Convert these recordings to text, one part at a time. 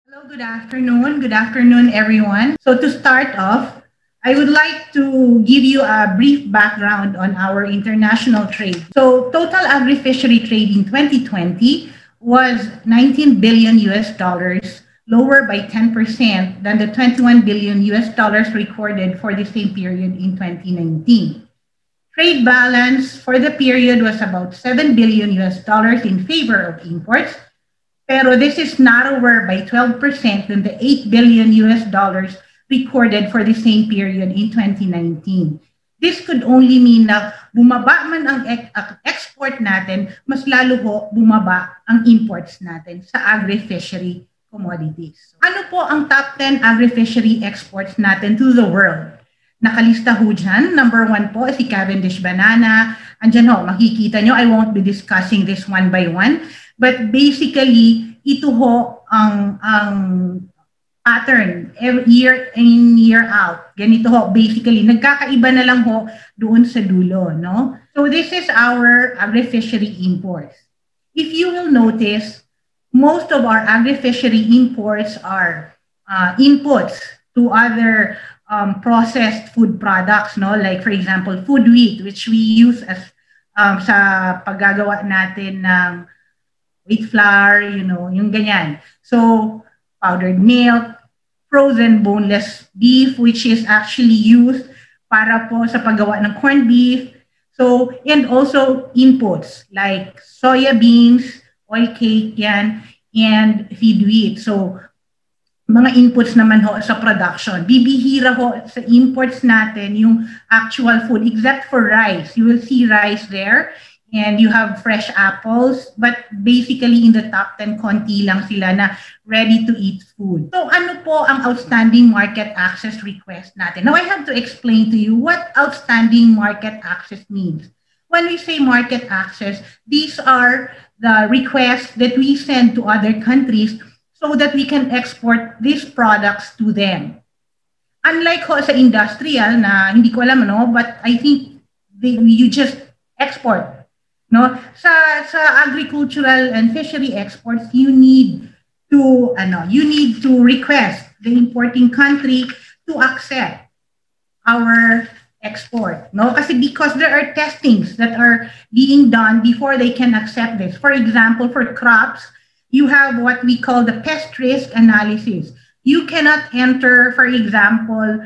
Hello, good afternoon. Good afternoon, everyone. So to start off, I would like to give you a brief background on our international trade. So total agri-fishery trade in 2020 was 19 billion US dollars, lower by 10% than the 21 billion US dollars recorded for the same period in 2019. Trade balance for the period was about 7 billion US dollars in favor of imports, pero this is narrower by 12% than the 8 billion US dollars recorded for the same period in 2019. This could only mean na bumaba man ang export natin, mas lalo ho bumaba ang imports natin sa agri-fishery commodities. Ano po ang top 10 agri-fishery exports natin to the world? Nakalista ho dyan. Number 1 po si Cavendish banana. Andyan ho, makikita nyo, I won't be discussing this one by one. But basically, ito ho ang pattern year in, year out. Ganito ho, basically. Nagkakaiba na lang ho doon sa dulo, no? So this is our agri-fishery imports. If you will notice, most of our agri-fishery imports are inputs to other processed food products, no? Like for example, food wheat, which we use as sa paggagawa natin ng wheat flour, yung ganyan. So, powdered milk, frozen boneless beef, which is actually used para po sa paggawa ng corned beef. So, and also inputs like soya beans, oil cake, yan, and feed wheat. So, mga inputs naman ho sa production. Bibihira ho sa imports natin yung actual food, except for rice. You will see rice there. And you have fresh apples, but basically in the top 10, konti lang sila na ready-to-eat food. So ano po ang outstanding market access request natin? Now I have to explain to you what outstanding market access means. When we say market access, these are the requests that we send to other countries so that we can export these products to them. Unlike ho sa industrial na hindi ko alam, no, but I think you just export. No, sa agricultural and fishery exports, you need to request the importing country to accept our export, no? Kasi because there are testings that are being done before they can accept this. For example, for crops, you have what we call the pest risk analysis. You cannot enter, for example,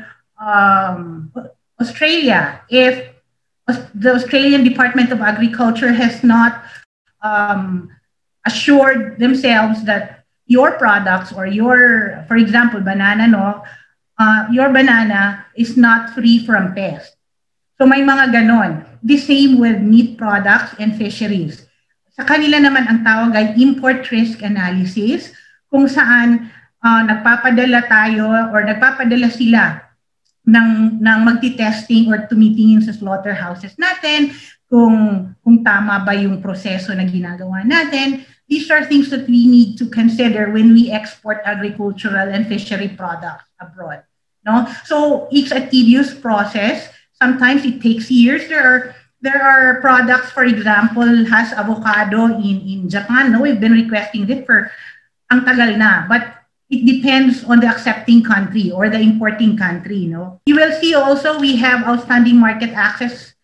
Australia if the Australian Department of Agriculture has not assured themselves that your products or your, for example, banana, no, your banana is not free from pests. So may mga ganon. The same with meat products and fisheries. Sa kanila naman ang tawag ay import risk analysis, kung saan nagpapadala tayo or nagpapadala sila ng magti-testing or tumitingin sa slaughterhouses natin kung tama ba yung proseso na ginagawa natin. These are things that we need to consider when we export agricultural and fishery products abroad. No? So it's a tedious process. Sometimes it takes years. There are products, for example, has avocado in Japan. No, we've been requesting this for ang tagal na, but it depends on the accepting country or the importing country. No, you will see also we have outstanding market access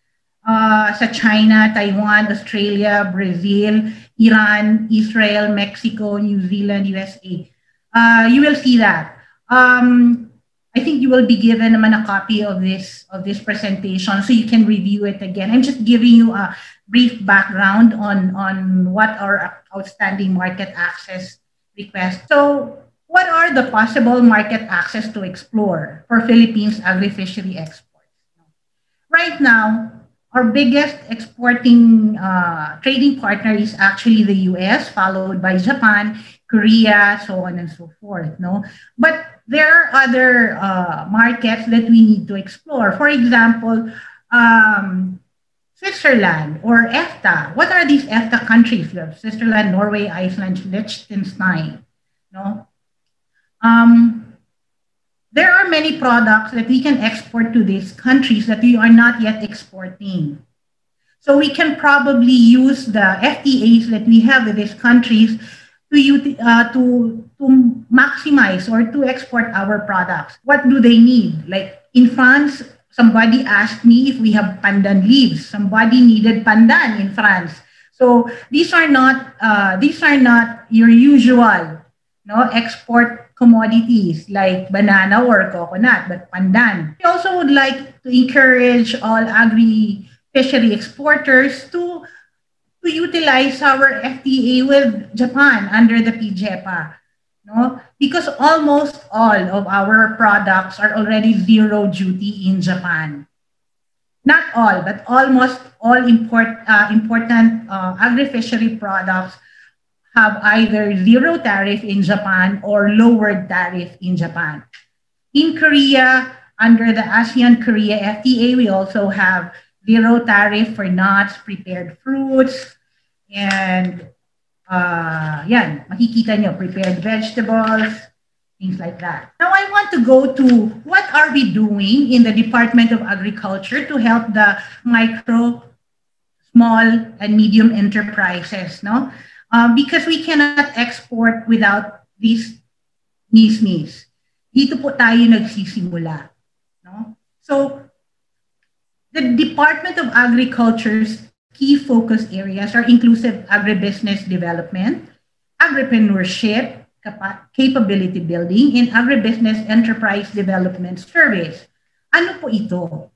sa China, Taiwan, Australia, Brazil, Iran, Israel, Mexico, New Zealand, USA. You will see that. I think you will be given naman a copy of this presentation so you can review it again. I'm just giving you a brief background on what our outstanding market access requests. So what are the possible market access to explore for Philippines agri-fishery exports? Right now, our biggest exporting trading partner is actually the US, followed by Japan, Korea, so on and so forth. No, but there are other markets that we need to explore. For example, Switzerland or EFTA. What are these EFTA countries? Switzerland, Norway, Iceland, Liechtenstein. No. There are many products that we can export to these countries that we are not yet exporting. So we can probably use the FTAs that we have with these countries to maximize or to export our products. What do they need? Like in France, somebody asked me if we have pandan leaves. Somebody needed pandan in France. So these are not your usual export commodities like banana or coconut, but pandan. We also would like to encourage all agri-fishery exporters to utilize our FTA with Japan under the PJEPA. No? Because almost all of our products are already zero duty in Japan. Not all, but almost all important agri-fishery products have either zero tariff in Japan or lowered tariff in Japan. In Korea, under the ASEAN-Korea FTA, we also have zero tariff for nuts, prepared fruits, and yan, makikita nyo, prepared vegetables, things like that. Now I want to go to what are we doing in the Department of Agriculture to help the micro, small, and medium enterprises, no? Because we cannot export without these NISMs. Dito po tayo nagsisimula, no? So the Department of Agriculture's key focus areas are inclusive agribusiness development, agripreneurship, capability building, and agribusiness enterprise development service. Ano po ito?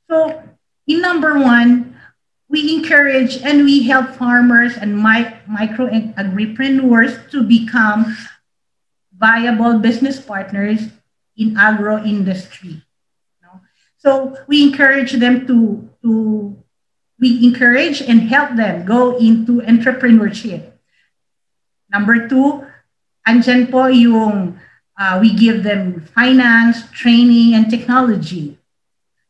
So, in number one, we encourage and we help farmers and micro and agripreneurs to become viable business partners in agro-industry. So we encourage them we encourage and help them go into entrepreneurship. Number two, andyan po yung we give them finance, training, and technology.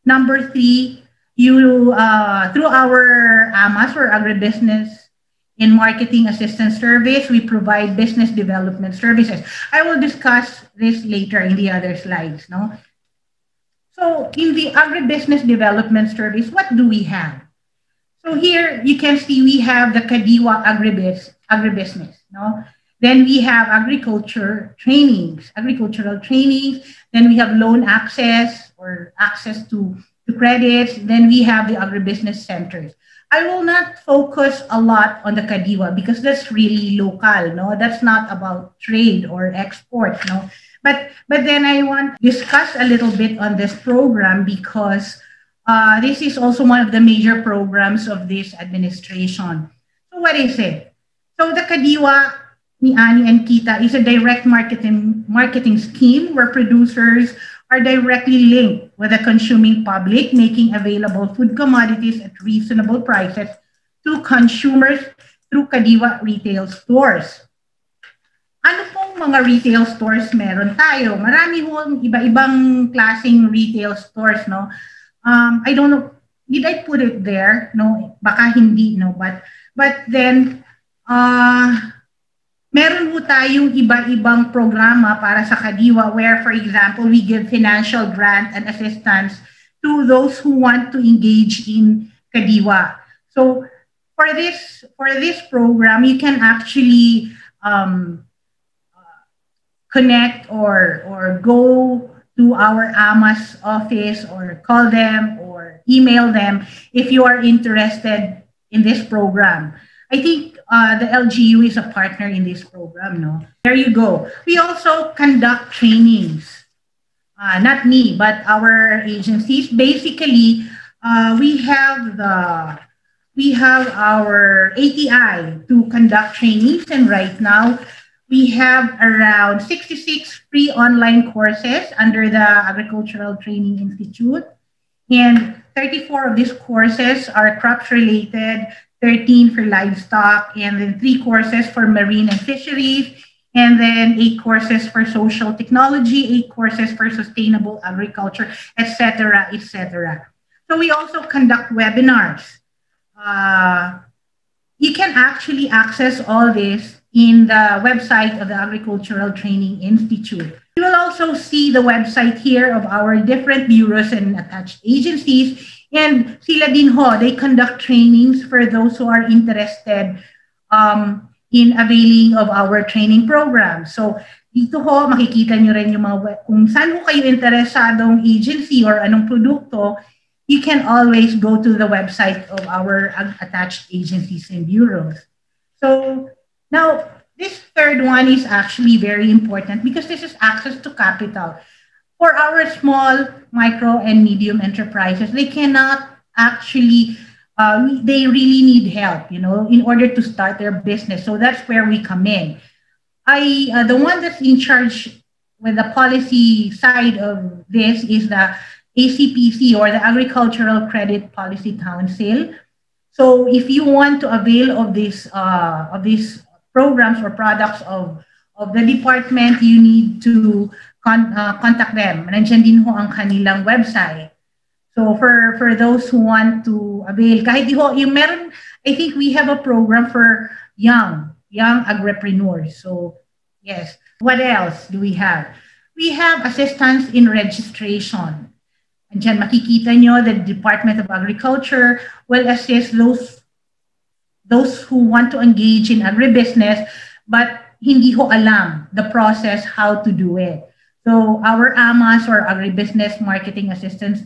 Number three, through our AMAS or Agribusiness and Marketing Assistance Service, we provide business development services. I will discuss this later in the other slides. No? So in the Agribusiness Development Service, what do we have? So here you can see we have the Kadiwa agribusiness. No? Then we have agricultural trainings. Then we have loan access or access to credits. Then we have the agribusiness centers. I will not focus a lot on the Kadiwa because that's really local. No, that's not about trade or export. No, but then I want to discuss a little bit on this program because this is also one of the major programs of this administration. So what is it? So the Kadiwa ni Ani and Kita is a direct marketing scheme where producers are directly linked with the consuming public, making available food commodities at reasonable prices to consumers through Kadiwa retail stores. Ano pong mga retail stores meron tayo? Marami hong iba-ibang klaseng retail stores, no? I don't know, did I put it there? No, baka hindi, no? But then, meron po tayong iba-ibang programa para sa Kadiwa where, for example, we give financial grant and assistance to those who want to engage in Kadiwa. So for this program, you can actually connect or go to our AMAS office or call them or email them if you are interested in this program. I think the LGU is a partner in this program, no? There you go. We also conduct trainings. Not me, but our agencies. Basically, we have our ATI to conduct trainings, and right now we have around 66 free online courses under the Agricultural Training Institute, and 34 of these courses are crops related, 13 for livestock, and then 3 courses for marine and fisheries, and then 8 courses for social technology, 8 courses for sustainable agriculture, etc., etc. So we also conduct webinars. You can actually access all this in the website of the Agricultural Training Institute. You will also see the website here of our different bureaus and attached agencies. And sila din ho, they conduct trainings for those who are interested in availing of our training program. So dito ho, makikita nyo rin yung mga, kung saan ho kayo interesadong agency or anong produkto, you can always go to the website of our attached agencies and bureaus. So now, this third one is actually very important because this is access to capital. For our small, micro, and medium enterprises, they cannot actually, they really need help, in order to start their business. So that's where we come in. The one that's in charge with the policy side of this is the ACPC, or the Agricultural Credit Policy Council. So if you want to avail of these programs or products of the department, you need to contact them. Nandiyan din ho ang kanilang website. So for those who want to avail, kahit di ho, I think we have a program for young agripreneurs. So yes, what else do we have? We have assistance in registration. And dyan makikita nyo the Department of Agriculture will assist those who want to engage in agribusiness but hindi ho alam the process how to do it. So our AMAS, or Agribusiness Marketing Assistance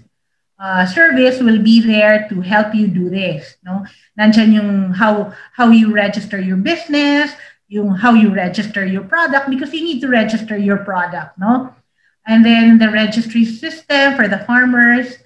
Service, will be there to help you do this. No? Nandyan yung how you register your business, yung how you register your product, because you need to register your product. No? And then the registry system for the farmers,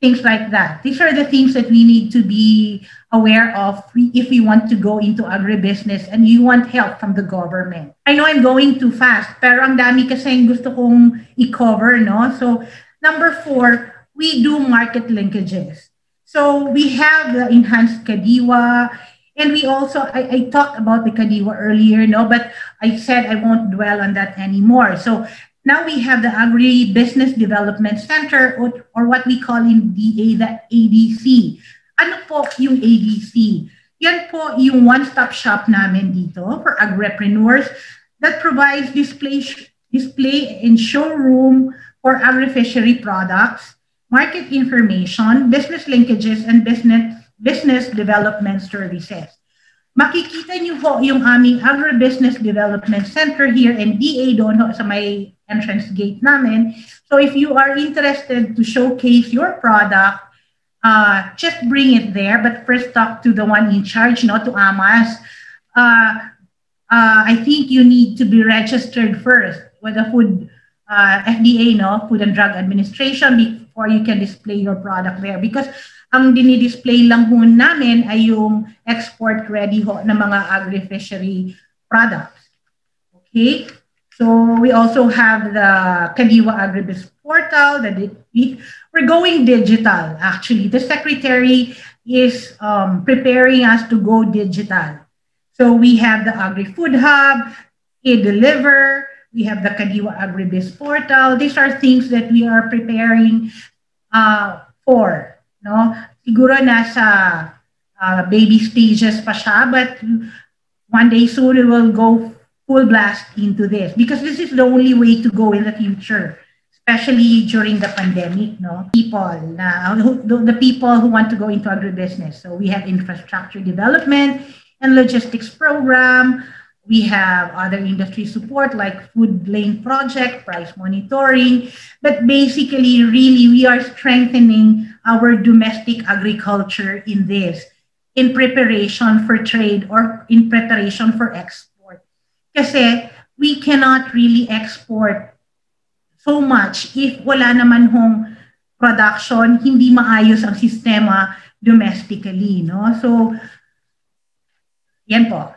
things like that. These are the things that we need to be aware of if we want to go into agribusiness and you want help from the government. I know I'm going too fast, pero ang dami kasing gusto kong i-cover, no? So, number 4, we do market linkages. So, we have the enhanced Kadiwa, and we also, I talked about the Kadiwa earlier, no? But I said I won't dwell on that anymore. So, now we have the Agri-Business Development Center, or what we call in DA, the ADC. Ano po yung ADC? Yan po yung one-stop shop namin dito for agripreneurs that provides display and showroom for agri-fishery products, market information, business linkages, and business development services. Makikita niyo ho yung aming Agribusiness Development Center here in DA doon ho sa may entrance gate namin. So if you are interested to showcase your product, just bring it there. But first talk to the one in charge, to AMAS. I think you need to be registered first with the food FDA, Food and Drug Administration, before you can display your product there. Because ang dinidisplay lang ho namin ay yung export ready ho na mga agri-fishery products. Okay? So we also have the Kadiwa Agribusiness Portal. We're going digital, actually. The Secretary is preparing us to go digital. So we have the Agri-Food Hub, e-Deliver, we have the Kadiwa Agribusiness Portal. These are things that we are preparing for. No? Siguro nasa baby stages pa siya, but one day soon we will go full blast into this, because this is the only way to go in the future, especially during the pandemic. The people who want to go into agribusiness. So we have infrastructure development and logistics program. We have other industry support like food lane project, price monitoring. But basically, really, we are strengthening our domestic agriculture in this, in preparation for trade or in preparation for export. Kasi we cannot really export so much if wala naman hong production, hindi maayos ang sistema domestically. So, yan po.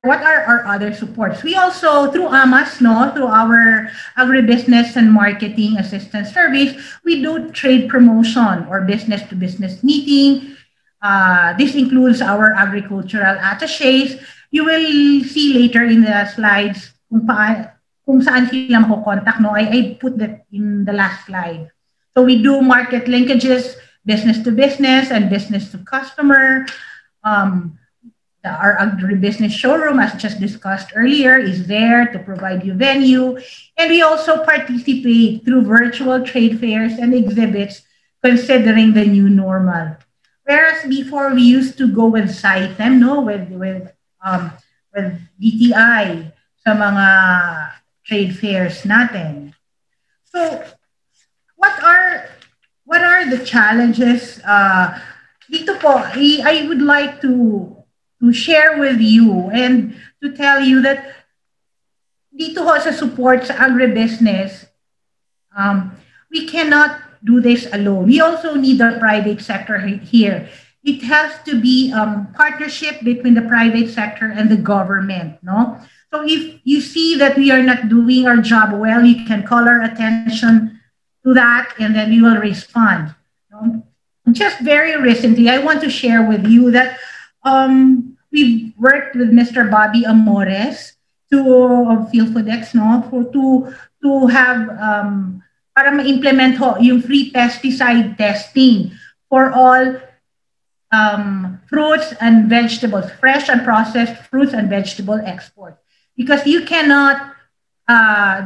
What are our other supports? We also, through AMAS, through our Agribusiness and Marketing Assistance Service, we do trade promotion or business-to-business meeting. This includes our agricultural attaches. You will see later in the slides kung saan sila mako-contact. I put that in the last slide. So we do market linkages, business-to-business and business-to-customer. Our agribusiness showroom, as just discussed earlier, is there to provide you venue. And we also participate through virtual trade fairs and exhibits considering the new normal. Whereas before we used to go with SITEM, with with DTI sa mga trade fairs natin. So, what are the challenges? Dito po, I would like to share with you and to tell you that dito ho sa support sa agribusiness, we cannot do this alone. We also need the private sector here. It has to be partnership between the private sector and the government, no? So if you see that we are not doing our job well, you can call our attention to that and then we will respond. No? Just very recently, I want to share with you that we've worked with Mr. Bobby Amores of PhilFodex, no, to have para ma-implement ho yung free pesticide testing for all fruits and vegetables, fresh and processed fruits and vegetable export. Because you cannot,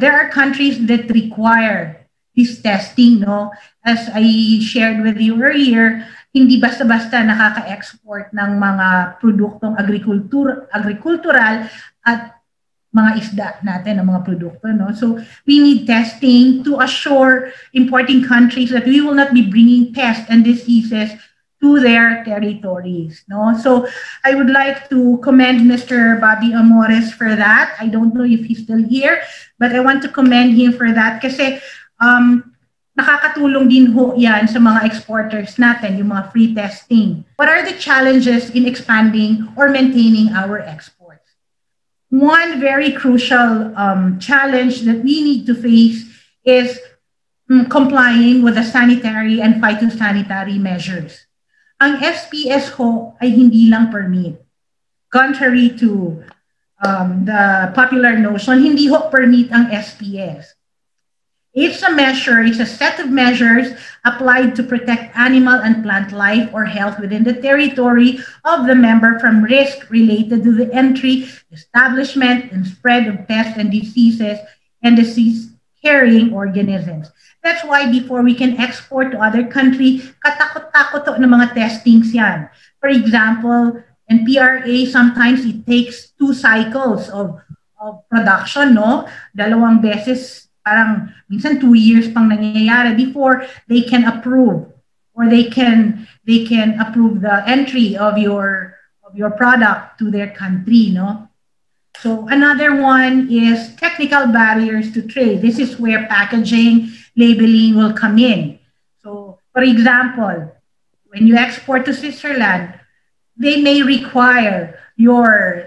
there are countries that require this testing, no? As I shared with you earlier, hindi basta-basta nakaka-export ng mga produktong agricultural at mga isda natin, ng mga produkto, no? So we need testing to assure importing countries that we will not be bringing pests and diseases to their territories, no? So I would like to commend Mr. Bobby Amores for that. I don't know if he's still here, but I want to commend him for that kasi nakakatulong din ho yan sa mga exporters natin, yung mga free testing. What are the challenges in expanding or maintaining our exports? One very crucial challenge that we need to face is complying with the sanitary and phytosanitary measures. Ang SPS ho ay hindi lang permit. Contrary to the popular notion, hindi ho permit ang SPS. It's a measure, it's a set of measures applied to protect animal and plant life or health within the territory of the member from risk related to the entry, establishment, and spread of pests and diseases and disease-carrying organisms. That's why before we can export to other country, katakot-takot to ng mga testings yan. For example, in PRA, sometimes it takes 2 cycles of production, no? Dalawang beses, parang minsan 2 years pang nangyayari before they can approve or they can approve the entry of your product to their country, no? So another one is technical barriers to trade. This is where packaging, labeling will come in. So, for example, when you export to Switzerland, they may require your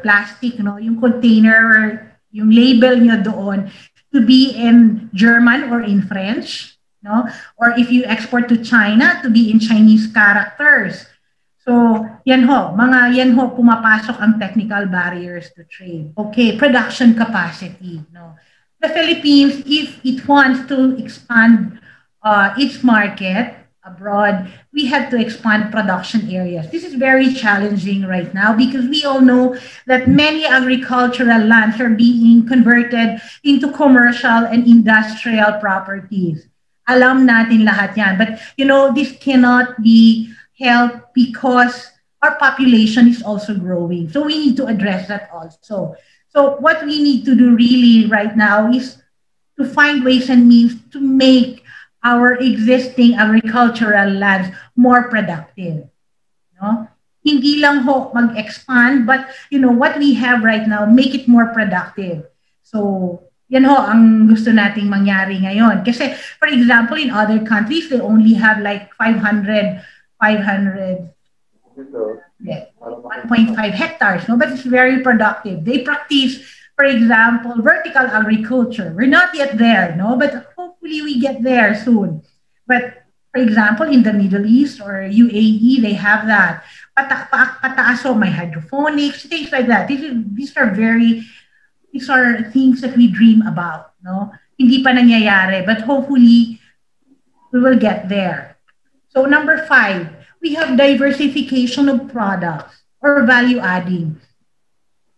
plastic, no, yung container or yung label nyo doon to be in German or in French, no? Or if you export to China, to be in Chinese characters. So, yan ho, pumapasok ang technical barriers to trade. Okay, production capacity, no? The Philippines, if it wants to expand its market abroad, we have to expand production areas. This is very challenging right now because we all know that many agricultural lands are being converted into commercial and industrial properties. Alam natin lahat yan. But, you know, this cannot be helped because our population is also growing. So we need to address that also. So what we need to do really right now is to find ways and means to make our existing agricultural lands more productive. No? Hindi lang ho mag-expand, but you know what we have right now, make it more productive. So yan ho ang gusto nating mangyari ngayon. Kasi for example, in other countries, they only have like 1.5 hectares, no? But it's very productive. They practice, for example, vertical agriculture. We're not yet there, no? But hopefully we get there soon. But for example, in the Middle East or UAE, they have that. Pataaso, may hydroponics, things like that. These are things that we dream about, no? Hindi pa nangyayari, but hopefully we will get there. So number 5, we have diversification of products or value adding.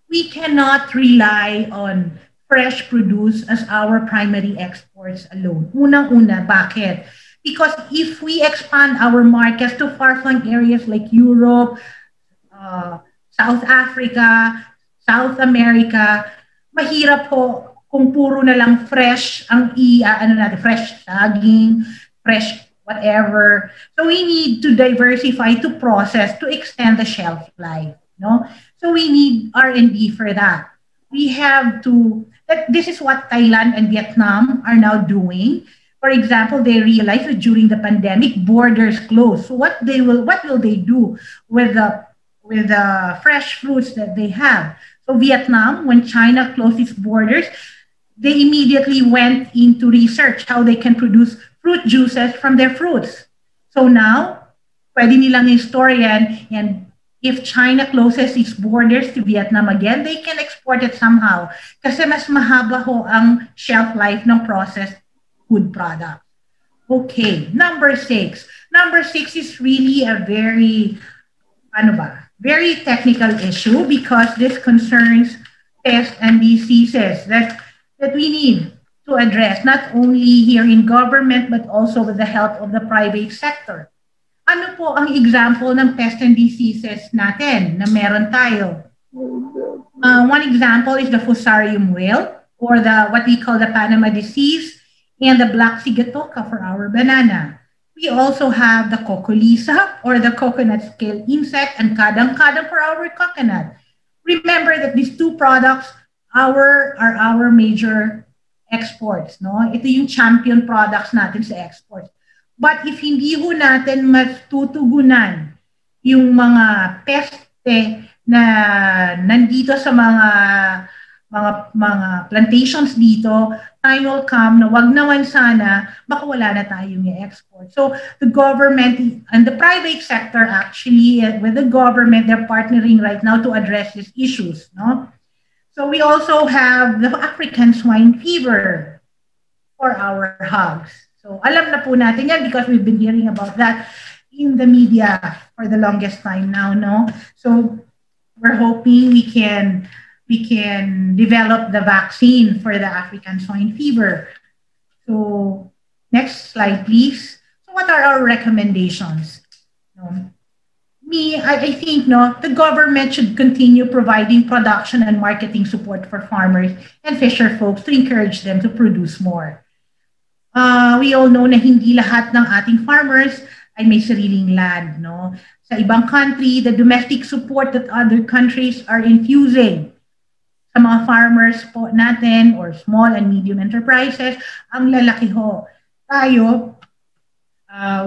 We cannot rely on fresh produce as our primary exports alone. Unang-una, bakit? Because if we expand our markets to far-flung areas like Europe, South Africa, South America, mahirap po kung puro na lang fresh ang ano natin, fresh saging, fresh whatever. So we need to diversify, to process, to extend the shelf life. No? So we need R&D for that. We have to, this is what Thailand and Vietnam are now doing. For example, they realized that during the pandemic, borders closed. So what will they do with the fresh fruits that they have? So Vietnam, when China closed its borders, they immediately went into research how they can produce fruit juices from their fruits. So now, pwede nilang historian, and if China closes its borders to Vietnam again, they can export it somehow. Kasi mas mahaba ho ang shelf life ng processed food product. Okay, number 6. Number 6 is really a very, very technical issue because this concerns pests and diseases that we need to address, not only here in government, but also with the help of the private sector. Ano po ang example ng pests and diseases natin na meron tayo? One example is the fusarium wilt, or what we call the Panama disease, and the black sigatoka for our banana. We also have the cocolisa, or the coconut scale insect, and kadang-kadang for our coconut. Remember that these two products are our major exports. No? Ito yung champion products natin sa exports. But if hindi ho natin matutugunan yung mga peste na nandito sa mga plantations dito, time will come na wag naman sana makawala na tayong i-export. So the government and the private sector actually, with the government, they're partnering right now to address these issues. No? So we also have the African swine fever for our hogs. So alam na po natin yan because we've been hearing about that in the media for the longest time now, no? So we're hoping we can develop the vaccine for the African swine fever. So next slide, please. So what are our recommendations? I think the government should continue providing production and marketing support for farmers and fisher folks to encourage them to produce more. We all know na hindi lahat ng ating farmers ay may sariling land. No? Sa ibang country, the domestic support that other countries are infusing sa mga farmers po natin or small and medium enterprises, ang lalaki ho. Tayo,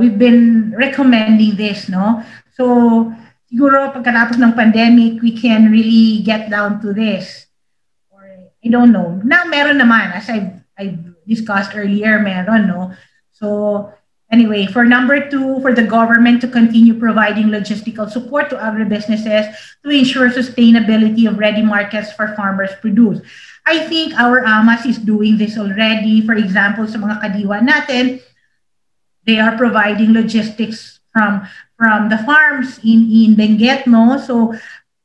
we've been recommending this. No? So, siguro pagkatapos ng pandemic, we can really get down to this. Or, I don't know. Now, meron naman, as I've discussed earlier, meron, no? So, anyway, for number 2, for the government to continue providing logistical support to agribusinesses to ensure sustainability of ready markets for farmers' produce. I think our AMAS is doing this already. For example, sa mga Kadiwa natin, they are providing logistics from the farms in Benguet, no? So,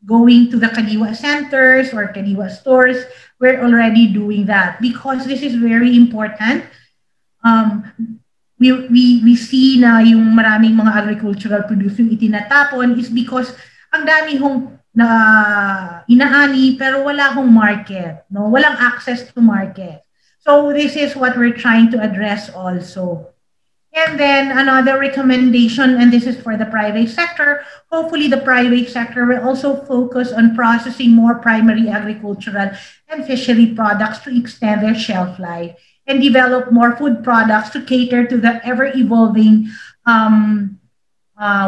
going to the Kadiwa centers or Kadiwa stores, we're already doing that because this is very important. We see na yung maraming mga agricultural produce yung itinatapon is because ang dami hong na inaani pero wala hong market, no? Walang access to market. So this is what we're trying to address also. And then another recommendation, and this is for the private sector, hopefully the private sector will also focus on processing more primary agricultural and fishery products to extend their shelf life and develop more food products to cater to the ever-evolving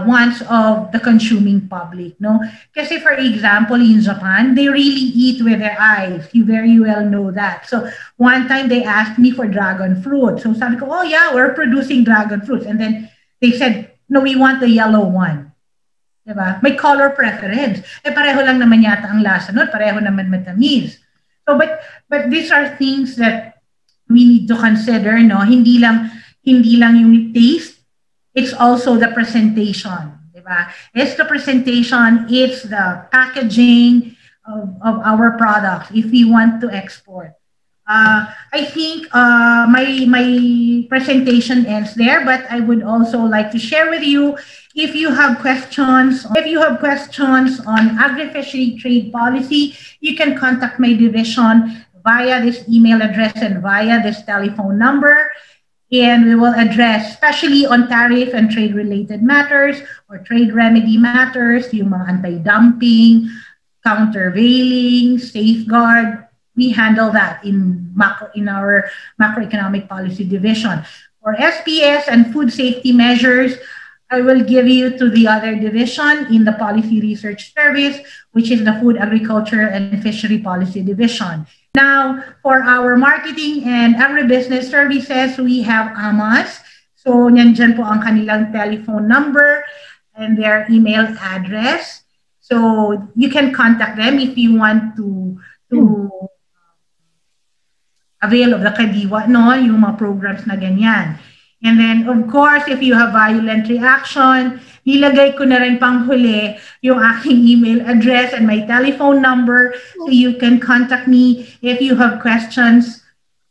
wants of the consuming public. No? Kasi for example, in Japan, they really eat with their eyes. You very well know that. So one time they asked me for dragon fruit. So sabi ko, oh yeah, we're producing dragon fruits. And then they said, no, we want the yellow one. Diba? May color preference. Pareho lang naman yata ang lasa nun. Pareho naman matamis. So, but these are things that we need to consider. No? Hindi lang yung taste. It's also the presentation, diba? It's the presentation, it's the packaging of our products if we want to export. I think my presentation ends there, but I would also like to share with you if you have questions on agri-fishery trade policy, you can contact my division via this email address and via this telephone number. And we will address, especially on tariff and trade-related matters or trade remedy matters, yung mga anti-dumping, countervailing, safeguard. We handle that in our macroeconomic policy division. For SPS and food safety measures, I will give you to the other division in the Policy Research Service, which is the Food, Agriculture, and Fishery Policy Division. Now, for our marketing and agribusiness services, we have AMAS. So, nandyan po ang kanilang telephone number and their email address. So, you can contact them if you want to avail of the Kadiwa, no? Yung mga programs na ganyan. And then, of course, if you have violent reaction, nilagay ko na rin pang huli yung aking email address and my telephone number so you can contact me if you have questions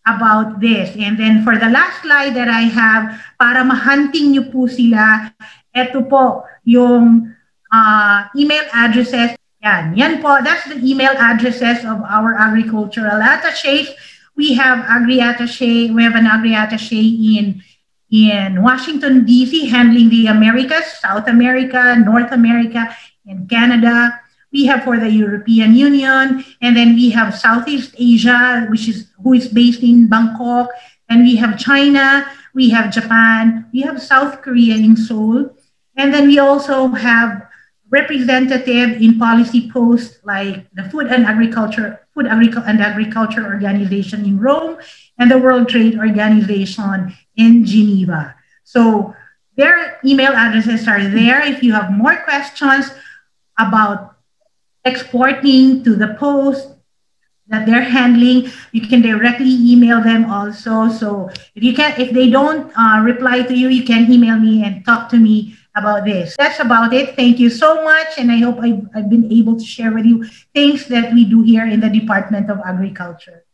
about this. And then for the last slide that I have, para ma-hunting nyo po sila, eto po yung email addresses. Yan po, that's the email addresses of our agricultural attaches. We have an agri-attache in Washington, D.C., handling the Americas, South America, North America, and Canada. We have for the European Union, and then we have Southeast Asia, who is based in Bangkok, and we have China, we have Japan, we have South Korea in Seoul, and then we also have representative in policy posts like the Food and Agriculture Organization in Rome and the World Trade Organization in Geneva. So their email addresses are there. If you have more questions about exporting to the post that they're handling, you can directly email them also. So if they don't reply to you, you can email me and talk to me about this. That's about it. Thank you so much. And I hope I've been able to share with you things that we do here in the Department of Agriculture.